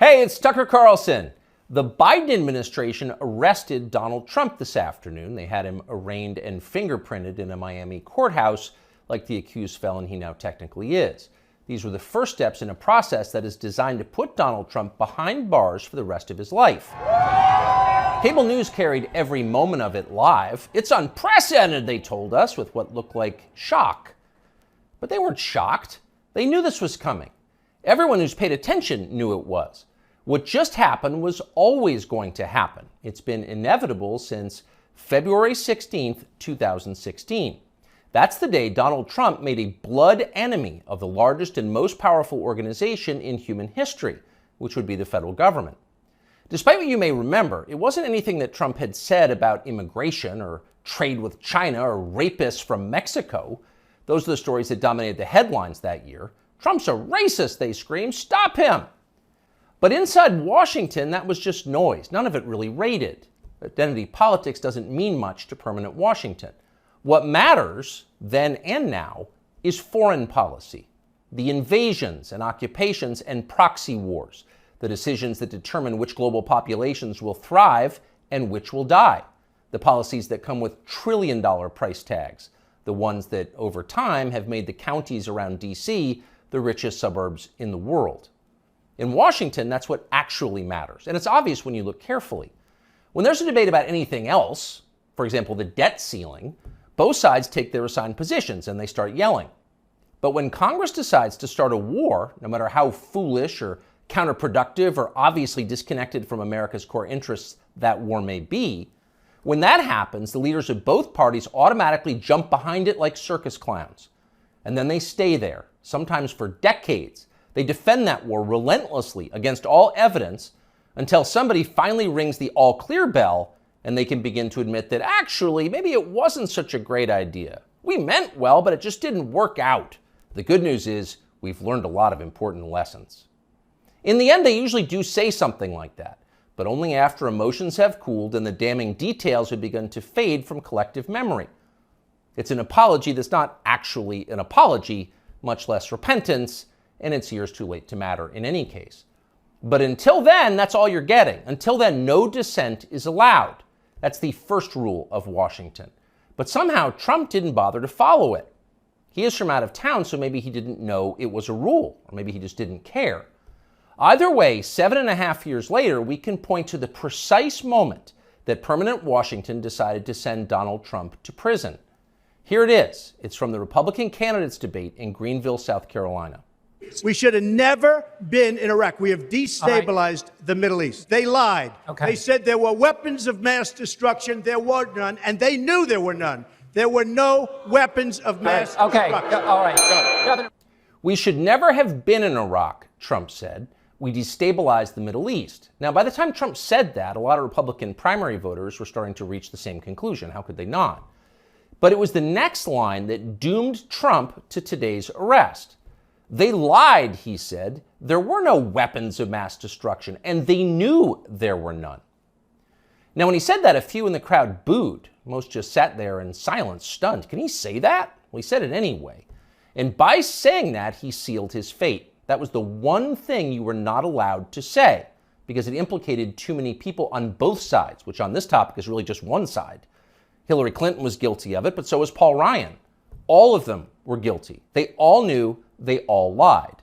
Hey, it's Tucker Carlson. The Biden administration arrested Donald Trump this afternoon. They had him arraigned and fingerprinted in a Miami courthouse like the accused felon he now technically is. These were the first steps in a process that is designed to put Donald Trump behind bars for the rest of his life. Cable news carried every moment of it live. It's unprecedented, they told us, with what looked like shock. But they weren't shocked. They knew this was coming. Everyone who's paid attention knew it was. What just happened was always going to happen. It's been inevitable since February 16th, 2016. That's the day Donald Trump made a blood enemy of the largest and most powerful organization in human history, which would be the federal government. Despite what you may remember, it wasn't anything that Trump had said about immigration or trade with China or rapists from Mexico. Those are the stories that dominated the headlines that year. Trump's a racist, they screamed. Stop him! But inside Washington, that was just noise. None of it really rated. Identity politics doesn't mean much to permanent Washington. What matters, then and now, is foreign policy. The invasions and occupations and proxy wars. The decisions that determine which global populations will thrive and which will die. The policies that come with trillion-dollar price tags. The ones that, over time, have made the counties around D.C. the richest suburbs in the world. In Washington, that's what actually matters. And it's obvious when you look carefully. When there's a debate about anything else, for example, the debt ceiling, both sides take their assigned positions and they start yelling. But when Congress decides to start a war, no matter how foolish or counterproductive or obviously disconnected from America's core interests that war may be, when that happens, the leaders of both parties automatically jump behind it like circus clowns. And then they stay there, sometimes for decades. They defend that war relentlessly against all evidence until somebody finally rings the all-clear bell and they can begin to admit that actually, maybe it wasn't such a great idea. We meant well, but it just didn't work out. The good news is we've learned a lot of important lessons. In the end, they usually do say something like that, but only after emotions have cooled and the damning details have begun to fade from collective memory. It's an apology that's not actually an apology, much less repentance, and it's years too late to matter in any case. But until then, that's all you're getting. Until then, no dissent is allowed. That's the first rule of Washington. But somehow, Trump didn't bother to follow it. He is from out of town, so maybe he didn't know it was a rule, or maybe he just didn't care. Either way, 7.5 years later, we can point to the precise moment that permanent Washington decided to send Donald Trump to prison. Here it is. It's from the Republican candidates debate in Greenville, South Carolina. We should have never been in Iraq. We have destabilized the Middle East. They lied. They said there were weapons of mass destruction. There were none, and they knew there were none. There were no weapons of mass destruction. All right. We should never have been in Iraq, Trump said. We destabilized the Middle East. Now, by the time Trump said that, a lot of Republican primary voters were starting to reach the same conclusion. How could they not? But it was the next line that doomed Trump to today's arrest. They lied, he said. There were no weapons of mass destruction, and they knew there were none. Now, when he said that, a few in the crowd booed. Most just sat there in silence, stunned. Can he say that? Well, he said it anyway. And by saying that, he sealed his fate. That was the one thing you were not allowed to say, because it implicated too many people on both sides, which on this topic is really just one side. Hillary Clinton was guilty of it, but so was Paul Ryan. All of them were guilty. They all knew, they all lied.